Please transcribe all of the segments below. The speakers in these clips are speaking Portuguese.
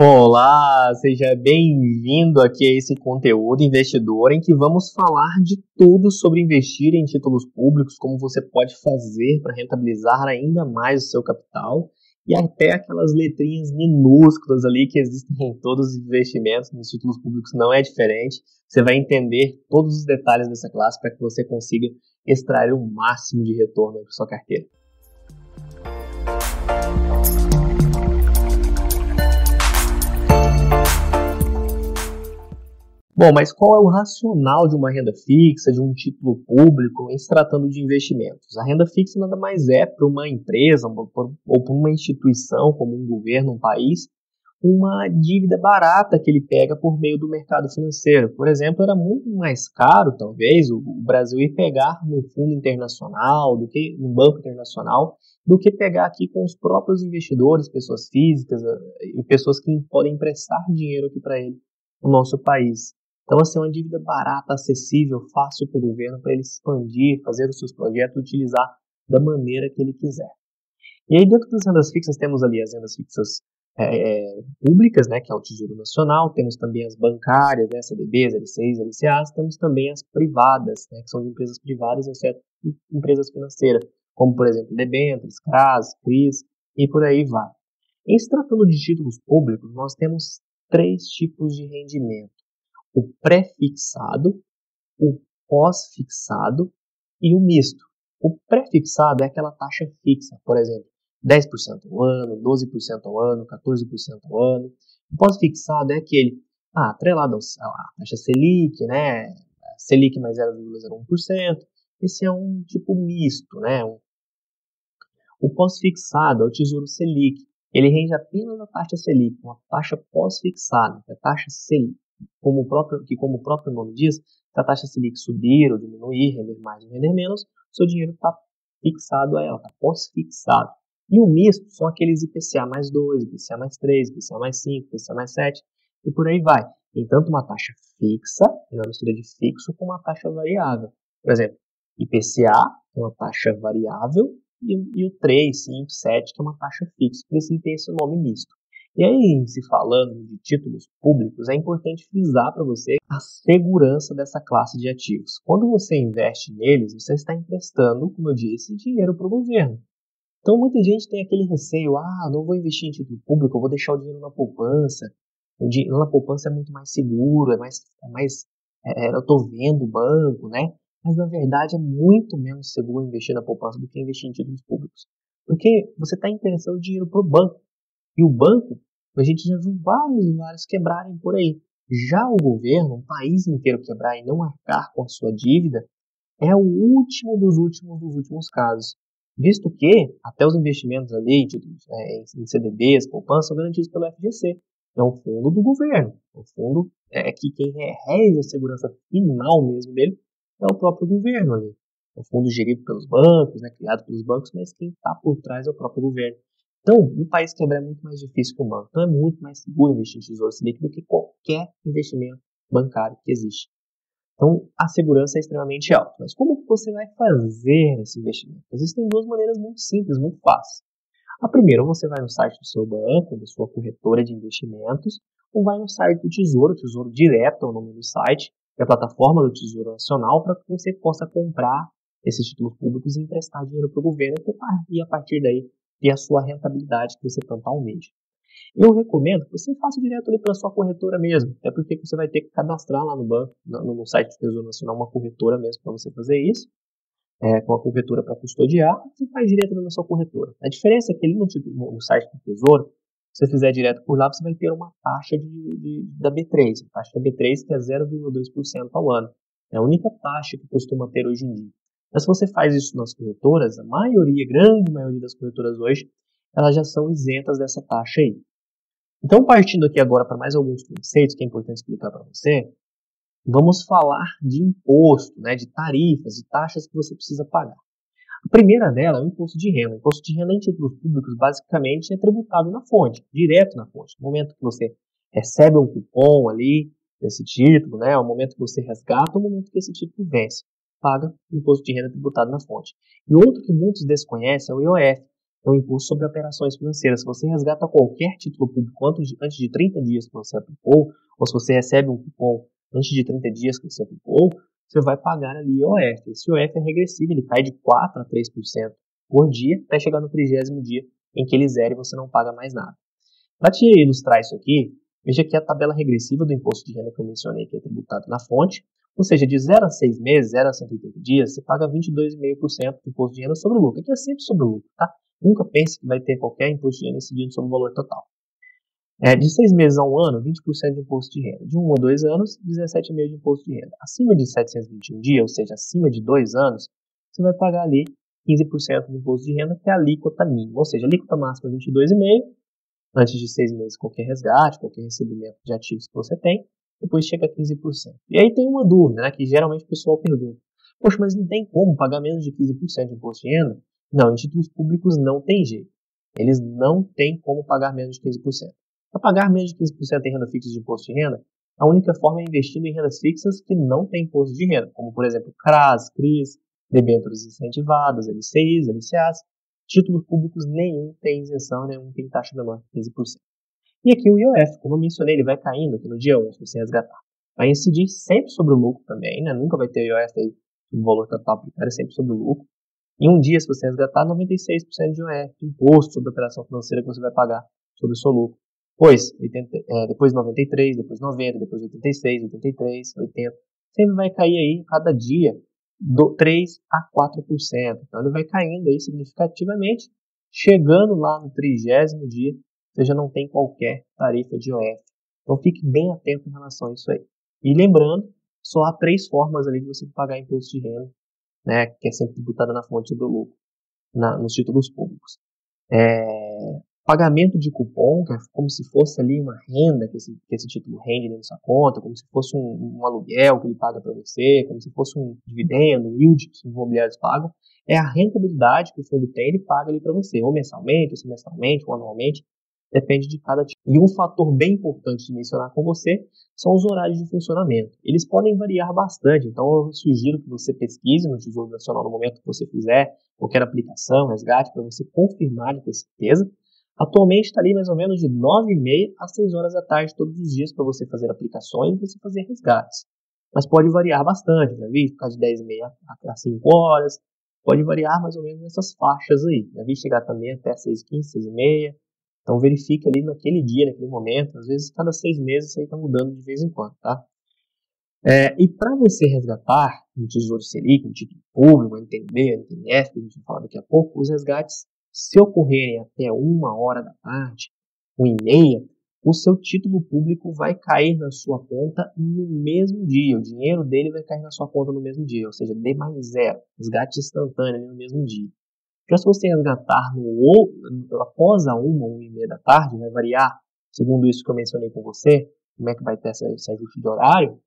Olá, seja bem-vindo aqui a esse conteúdo investidor em que vamos falar de tudo sobre investir em títulos públicos, como você pode fazer para rentabilizar ainda mais o seu capital e até aquelas letrinhas minúsculas ali que existem em todos os investimentos, nos títulos públicos não é diferente. Você vai entender todos os detalhes dessa classe para que você consiga extrair o máximo de retorno para sua carteira. Bom, mas qual é o racional de uma renda fixa, de um título público, em se tratando de investimentos? A renda fixa nada mais é para uma empresa ou para uma instituição, como um governo, um país, uma dívida barata que ele pega por meio do mercado financeiro. Por exemplo, era muito mais caro, talvez, o Brasil ir pegar no fundo internacional, do que no banco internacional, do que pegar aqui com os próprios investidores, pessoas físicas e pessoas que podem emprestar dinheiro aqui para ele, no nosso país. Então, assim, uma dívida barata, acessível, fácil para o governo, para ele expandir, fazer os seus projetos, utilizar da maneira que ele quiser. E aí, dentro das rendas fixas, temos ali as rendas fixas públicas, né, que é o Tesouro Nacional, temos também as bancárias, né, CDBs, LCIs, LCAs, temos também as privadas, né, que são de empresas privadas, exceto empresas financeiras, como, por exemplo, debêntures, CRAs, CRIs, e por aí vai. Em se tratando de títulos públicos, nós temos três tipos de rendimento: o pré-fixado, o pós-fixado e o misto. O pré-fixado é aquela taxa fixa, por exemplo, 10% ao ano, 12% ao ano, 14% ao ano. O pós-fixado é aquele atrelado à taxa Selic, né? Selic mais 0,01%. Esse é um tipo misto, né? O pós-fixado é o Tesouro Selic. Ele rende apenas a taxa Selic, uma taxa pós-fixada, a taxa Selic. Como o próprio nome diz, se a taxa Selic subir ou diminuir, render mais ou render menos, o seu dinheiro está fixado a ela, está pós-fixado. E o misto são aqueles IPCA mais 2, IPCA mais 3, IPCA mais 5, IPCA mais 7, e por aí vai. Tem tanto uma taxa fixa, na mistura de fixo, como uma taxa variável. Por exemplo, IPCA é uma taxa variável, e o 3, 5, 7, que é uma taxa fixa, por isso ele tem esse nome misto. E aí, se falando de títulos públicos, é importante frisar para você a segurança dessa classe de ativos. Quando você investe neles, você está emprestando, como eu disse, dinheiro para o governo. Então, muita gente tem aquele receio: não vou investir em título público, eu vou deixar o dinheiro na poupança. O dinheiro na poupança é muito mais seguro, eu estou vendo o banco, né? Mas, na verdade, é muito menos seguro investir na poupança do que investir em títulos públicos. Porque você está emprestando dinheiro para o banco. E o banco, a gente já viu vários quebrarem por aí. Já o governo, um país inteiro quebrar e não arcar com a sua dívida, é o último dos últimos casos. Visto que até os investimentos ali em CDBs, poupança, são garantidos pelo FGC. É um fundo do governo. O fundo é que quem rege a segurança final mesmo dele é o próprio governo ali. É um fundo gerido pelos bancos, né, criado pelos bancos, mas quem está por trás é o próprio governo. Então, um país quebrar é muito mais difícil que um banco. Então, é muito mais seguro investir em Tesouro Selic do que qualquer investimento bancário que existe. Então, a segurança é extremamente alta. Mas como que você vai fazer esse investimento? Existem duas maneiras muito simples, muito fáceis. A primeira, você vai no site do seu banco, da sua corretora de investimentos, ou vai no site do Tesouro Direto é o nome do site, que é a plataforma do Tesouro Nacional, para que você possa comprar esses títulos públicos e emprestar dinheiro para o governo e a partir daí ter a sua rentabilidade que você tanto almeja. Eu recomendo que você faça direto ali pela sua corretora mesmo, até porque você vai ter que cadastrar lá no banco, no site do Tesouro Nacional, uma corretora mesmo para você fazer isso, com a corretora para custodiar, você faz direto na sua corretora. A diferença é que ali no site do Tesouro, se você fizer direto por lá, você vai ter uma taxa da B3, a taxa da B3 que é 0,2% ao ano. É a única taxa que costuma ter hoje em dia. Mas se você faz isso nas corretoras, grande maioria das corretoras hoje, elas já são isentas dessa taxa aí. Então, partindo aqui agora para mais alguns conceitos que é importante explicar para você, vamos falar de imposto, né, de tarifas, de taxas que você precisa pagar. A primeira dela é o imposto de renda. O imposto de renda em títulos públicos, basicamente, é tributado na fonte, direto na fonte. No momento que você recebe um cupom ali desse título, né, o momento que você resgata, o momento que esse título vence, paga o imposto de renda tributado na fonte. E outro que muitos desconhecem é o IOF, é o imposto sobre operações financeiras. Se você resgata qualquer título público antes de 30 dias que você aplicou, ou se você recebe um cupom antes de 30 dias que você aplicou, você vai pagar ali IOF. Esse IOF é regressivo, ele cai de 4 a 3% por dia, até chegar no 30º dia em que ele zera e você não paga mais nada. Para te ilustrar isso aqui, veja aqui a tabela regressiva do imposto de renda que eu mencionei, que é tributado na fonte. Ou seja, de 0 a 6 meses, 0 a 180 dias, você paga 22,5% de imposto de renda sobre o lucro. Aqui é sempre sobre o lucro, tá? Nunca pense que vai ter qualquer imposto de renda incidindo sobre o valor total. De 6 meses a 1 ano, 20% de imposto de renda. De 1 a 2 anos, 17,5% de imposto de renda. Acima de 721 dias, ou seja, acima de 2 anos, você vai pagar ali 15% de imposto de renda, que é a alíquota mínima. Ou seja, a alíquota máxima é 22,5%, antes de 6 meses qualquer resgate, qualquer recebimento de ativos que você tem, depois chega a 15%. E aí tem uma dúvida, né, que geralmente o pessoal pergunta, poxa, mas não tem como pagar menos de 15% de imposto de renda? Não, em títulos públicos não tem jeito. Eles não têm como pagar menos de 15%. Para pagar menos de 15% em renda fixa de imposto de renda, a única forma é investindo em rendas fixas que não têm imposto de renda, como por exemplo CRAS, CRIs, debêntures incentivadas, LCIs, LCAs. Títulos públicos nenhum tem isenção, nenhum tem taxa menor de 15%. E aqui o IOF, como eu mencionei, ele vai caindo aqui no dia 1, se você resgatar. Vai incidir sempre sobre o lucro também, né? Nunca vai ter o IOF aí no valor total aplicado, é sempre sobre o lucro. Em um dia, se você resgatar, 96% de IOF, de imposto sobre a operação financeira que você vai pagar sobre o seu lucro. Depois 93, depois 90, depois 86, 83, 80. Sempre vai cair aí, cada dia, 3 a 4%. Então ele vai caindo aí significativamente, chegando lá no 30º dia, você já não tem qualquer tarifa de IOF. Então fique bem atento em relação a isso aí. E lembrando, só há 3 formas ali de você pagar imposto de renda, né, que é sempre tributada na fonte do lucro, nos títulos públicos. Pagamento de cupom, que é como se fosse ali uma renda que esse título rende na sua conta, como se fosse um aluguel que ele paga para você, como se fosse um dividendo, um yield que os imobiliários pagam, é a rentabilidade que o fundo tem, ele paga ali para você, ou mensalmente, ou semestralmente, ou anualmente, depende de cada tipo. E um fator bem importante de mencionar com você são os horários de funcionamento. Eles podem variar bastante, então eu sugiro que você pesquise no Tesouro Nacional no momento que você fizer qualquer aplicação, resgate, para você confirmar e ter certeza. Atualmente está ali mais ou menos de 9h30 às 6 horas da tarde todos os dias para você fazer aplicações e você fazer resgates. Mas pode variar bastante, já vi ficar de 10h30 a 5 horas, pode variar mais ou menos nessas faixas aí. Já vi chegar também até 6h15, 6h30. Então verifique ali naquele dia, naquele momento, às vezes cada 6 meses isso aí está mudando de vez em quando, tá? E para você resgatar um Tesouro Selic, um título público, um NTNB, um NTNF, que a gente vai falar daqui a pouco, os resgates, se ocorrerem até 1h da tarde, 1h30, o seu título público vai cair na sua conta no mesmo dia. O dinheiro dele vai cair na sua conta no mesmo dia, ou seja, D mais 0, resgate instantâneo ali no mesmo dia. Já se você resgatar após a 1h da tarde, vai variar, segundo isso que eu mencionei com você, como é que vai ter esse ajuste de horário,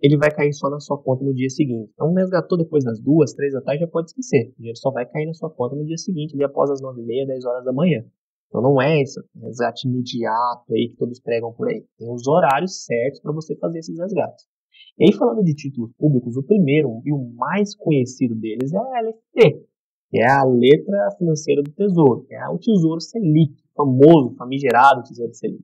ele vai cair só na sua conta no dia seguinte. Então, resgatou depois das 2, 3 da tarde, já pode esquecer. O dinheiro só vai cair na sua conta no dia seguinte, ali após as 9h30, 10 horas da manhã. Então, não é esse resgate imediato aí que todos pregam por aí. Tem os horários certos para você fazer esses resgates. E aí, falando de títulos públicos, o primeiro e o mais conhecido deles é a LFT, que é a letra financeira do Tesouro, que é o Tesouro Selic, famoso, famigerado Tesouro Selic.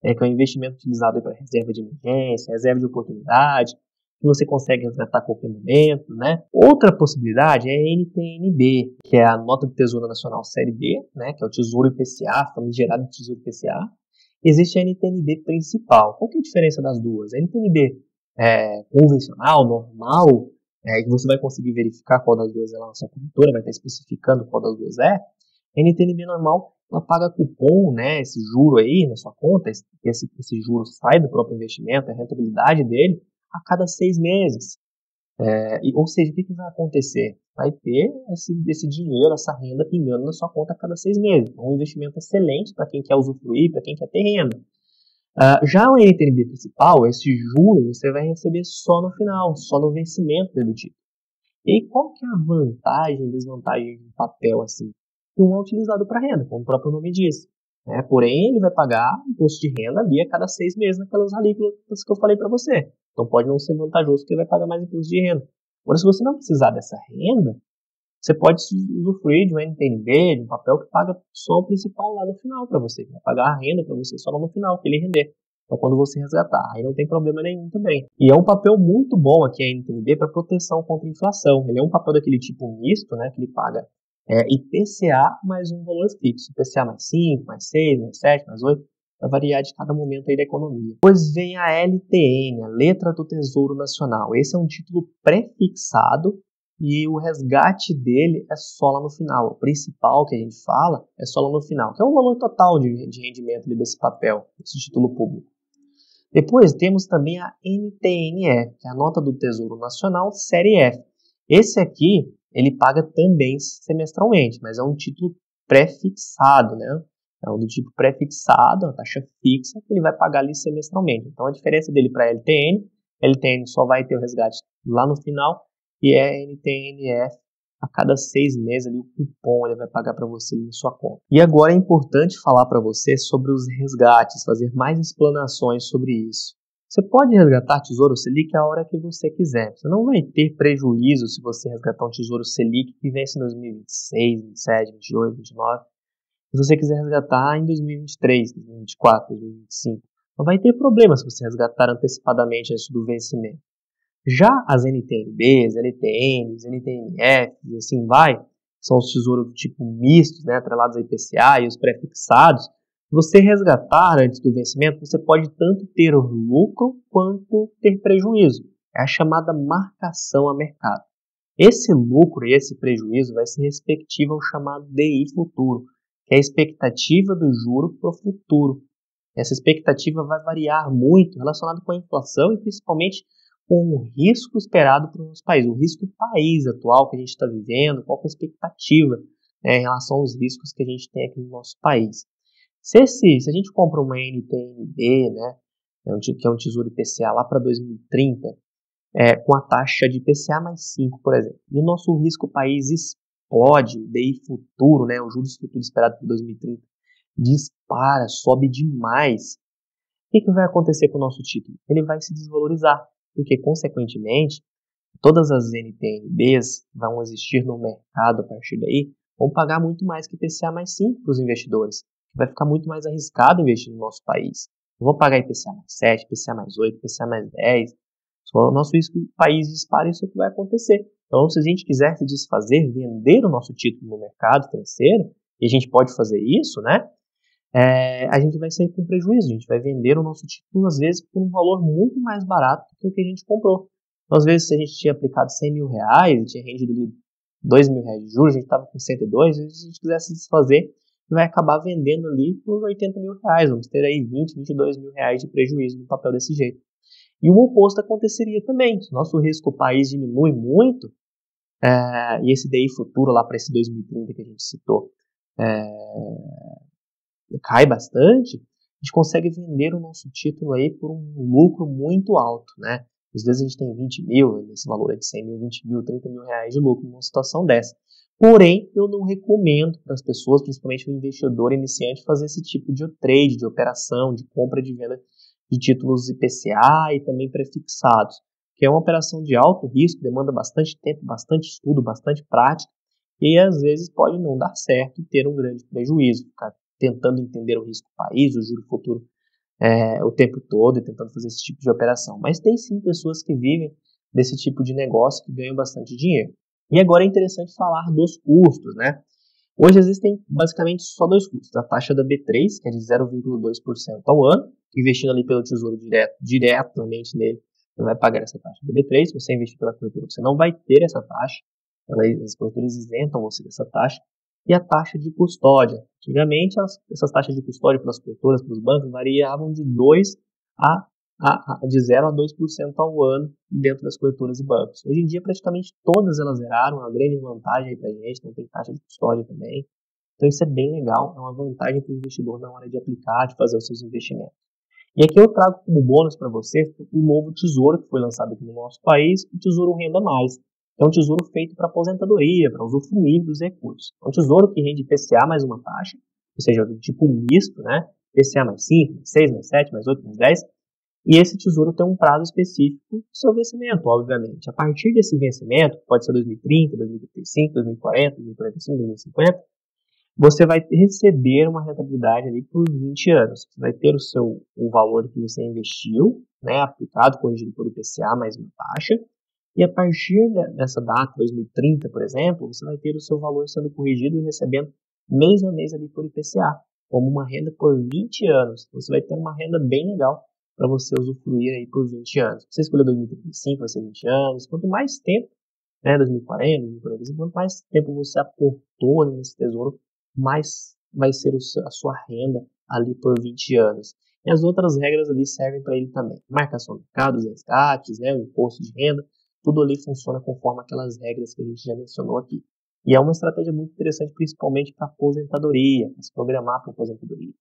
Que é um investimento utilizado para reserva de emergência, reserva de oportunidade, que você consegue resgatar a qualquer momento, né? Outra possibilidade é a NTNB, que é a Nota do Tesouro Nacional Série B, né? Que é o Tesouro IPCA, famigerado Tesouro IPCA. Existe a NTNB principal. Qual que é a diferença das duas? A NTNB convencional, normal, que você vai conseguir verificar qual das duas é lá na sua corretora, vai estar especificando qual das duas é. A NTNB normal, ela paga cupom, né, esse juro aí na sua conta, esse juro sai do próprio investimento, a rentabilidade dele, a cada 6 meses. Ou seja, o que vai acontecer? Vai ter esse dinheiro, essa renda pingando na sua conta a cada 6 meses. É um investimento excelente para quem quer usufruir, para quem quer ter renda. Já o NTNB principal, esse juro, você vai receber só no final, só no vencimento do título. E aí, qual que é a vantagem e desvantagem de um papel assim? Que um é utilizado para renda, como o próprio nome diz. Porém, ele vai pagar imposto de renda ali a cada 6 meses naquelas alíquotas que eu falei para você. Então pode não ser vantajoso porque ele vai pagar mais imposto de renda. Agora, se você não precisar dessa renda, você pode usufruir de um NTN-B, de um papel que paga só o principal lá no final para você, vai pagar a renda para você só lá no final, que ele render. Então, quando você resgatar, aí não tem problema nenhum também. E é um papel muito bom aqui a NTN-B para proteção contra a inflação. Ele é um papel daquele tipo misto, né, que ele paga IPCA mais um valor fixo. IPCA mais 5, mais 6, mais 7, mais 8, vai variar de cada momento aí da economia. Depois vem a LTN, a Letra do Tesouro Nacional. Esse é um título pré-fixado e o resgate dele é só lá no final. O principal que a gente fala é só lá no final, que é o valor total de rendimento desse papel, desse título público. Depois temos também a NTN-E, que é a Nota do Tesouro Nacional Série F. Esse aqui, ele paga também semestralmente, mas é um título pré-fixado, né? É um do tipo pré-fixado, a taxa fixa, que ele vai pagar ali semestralmente. Então, a diferença dele para a LTN só vai ter o resgate lá no final, e a NTN-F, a cada 6 meses, ali, o cupom ele vai pagar para você em sua conta. E agora é importante falar para você sobre os resgates, fazer mais explanações sobre isso. Você pode resgatar Tesouro Selic a hora que você quiser. Você não vai ter prejuízo se você resgatar um Tesouro Selic que vence em 2026, 2027, 2028, 2029. Se você quiser resgatar em 2023, 2024, 2025, não vai ter problema se você resgatar antecipadamente antes do vencimento. Já as NTN-Bs, LTNs, NTN-Fs e assim vai, são os tesouros do tipo mistos, né, atrelados a IPCA e os pré-fixados. Se você resgatar antes do vencimento, você pode tanto ter lucro quanto ter prejuízo. É a chamada marcação a mercado. Esse lucro e esse prejuízo vai ser respectivo ao chamado DI futuro, que é a expectativa do juro para o futuro. Essa expectativa vai variar muito relacionado com a inflação e principalmente com o risco esperado para o nosso país, o risco país atual que a gente está vivendo, qual é a expectativa em relação aos riscos que a gente tem aqui no nosso país. Se a gente compra uma NTN-B, né, que é um tesouro IPCA lá para 2030, com a taxa de IPCA mais 5, por exemplo, e o nosso risco país explode, o DI futuro, né, o juros futuro esperado para 2030, dispara, sobe demais, o que vai acontecer com o nosso título? Ele vai se desvalorizar, porque, consequentemente, todas as NTN-Bs vão existir no mercado a partir daí, vão pagar muito mais que IPCA mais 5 para os investidores. Vai ficar muito mais arriscado investir no nosso país. Não vão pagar IPCA mais 7, IPCA mais 8, IPCA mais 10. Se o nosso risco país dispara, isso é o que vai acontecer. Então, se a gente quiser se desfazer, vender o nosso título no mercado financeiro, e a gente pode fazer isso, né? A gente vai sair com prejuízo, a gente vai vender o nosso título, às vezes, por um valor muito mais barato do que o que a gente comprou. Então, às vezes, se a gente tinha aplicado 100 mil reais e tinha rendido ali 2 mil reais de juros, a gente estava com 102, se a gente quiser se desfazer, vai acabar vendendo ali por 80 mil reais, vamos ter aí 20, 22 mil reais de prejuízo no papel desse jeito. E o oposto aconteceria também, se o nosso risco país diminui muito, e esse DI futuro lá para esse 2030 que a gente citou, cai bastante, a gente consegue vender o nosso título aí por um lucro muito alto, né? Às vezes a gente tem 20 mil, esse valor é de 100 mil, 20 mil, 30 mil reais de lucro numa situação dessa. Porém, eu não recomendo para as pessoas, principalmente o investidor iniciante, fazer esse tipo de trade, de operação, de compra e de venda de títulos IPCA e também prefixados, que é uma operação de alto risco, demanda bastante tempo, bastante estudo, bastante prática, e às vezes pode não dar certo e ter um grande prejuízo, ficar tentando entender o risco país, o juro futuro o tempo todo e tentando fazer esse tipo de operação. Mas tem sim pessoas que vivem desse tipo de negócio que ganham bastante dinheiro. E agora é interessante falar dos custos, né? Hoje existem basicamente só 2 custos. A taxa da B3, que é de 0,2% ao ano, investindo ali pelo Tesouro diretamente nele, você vai pagar essa taxa da B3. Se você investir pela corretora, você não vai ter essa taxa. As corretoras isentam você dessa taxa. E a taxa de custódia. Antigamente, essas taxas de custódia pelas corretoras, pelos bancos, variavam de 0 a 2% ao ano dentro das corretoras e bancos. Hoje em dia, praticamente todas elas zeraram, uma grande vantagem para a gente, não tem taxa de custódia também. Então, isso é bem legal, é uma vantagem para o investidor na hora de aplicar, de fazer os seus investimentos. E aqui eu trago como bônus para você o novo tesouro que foi lançado aqui no nosso país, o Tesouro Renda Mais. É um tesouro feito para aposentadoria, para usufruir dos recursos. É um tesouro que rende IPCA mais uma taxa, ou seja, do tipo misto, né? IPCA mais 5, mais 6, mais 7, mais 8, mais 10. E esse tesouro tem um prazo específico do seu vencimento, obviamente. A partir desse vencimento, pode ser 2030, 2035, 2040, 2045, 2050, você vai receber uma rentabilidade ali por 20 anos. Você vai ter o valor que você investiu, né, aplicado, corrigido por IPCA, mais uma taxa, e a partir dessa data, 2030, por exemplo, você vai ter o seu valor sendo corrigido e recebendo mês a mês ali por IPCA, como uma renda por 20 anos. Você vai ter uma renda bem legal para você usufruir aí por 20 anos. Se você escolher 2035, vai ser 20 anos. Quanto mais tempo, né, 2040, 2045, quanto mais tempo você aportou nesse tesouro, mais vai ser a sua renda ali por 20 anos. E as outras regras ali servem para ele também. Marcação do mercado, os resgates, né, o imposto de renda, tudo ali funciona conforme aquelas regras que a gente já mencionou aqui. E é uma estratégia muito interessante, principalmente para aposentadoria, para se programar para aposentadoria.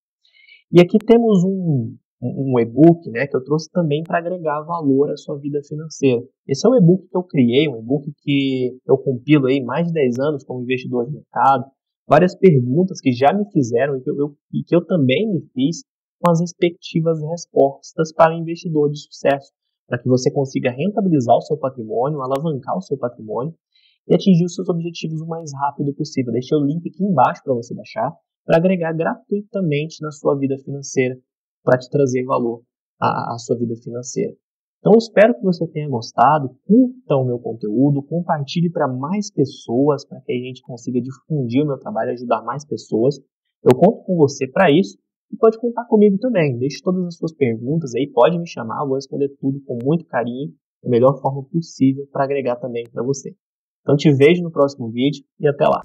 E aqui temos um e-book, né, que eu trouxe também para agregar valor à sua vida financeira. Esse é um e-book que eu criei, um e-book que eu compilo aí mais de 10 anos como investidor de mercado, várias perguntas que já me fizeram e que eu também me fiz com as respectivas respostas para o investidor de sucesso, para que você consiga rentabilizar o seu patrimônio, alavancar o seu patrimônio e atingir os seus objetivos o mais rápido possível. Deixei o link aqui embaixo para você baixar, para agregar gratuitamente na sua vida financeira, para te trazer valor à sua vida financeira. Então, espero que você tenha gostado, curta o meu conteúdo, compartilhe para mais pessoas, para que a gente consiga difundir o meu trabalho e ajudar mais pessoas. Eu conto com você para isso e pode contar comigo também. Deixe todas as suas perguntas aí, pode me chamar, eu vou responder tudo com muito carinho, da melhor forma possível para agregar também para você. Então, te vejo no próximo vídeo e até lá.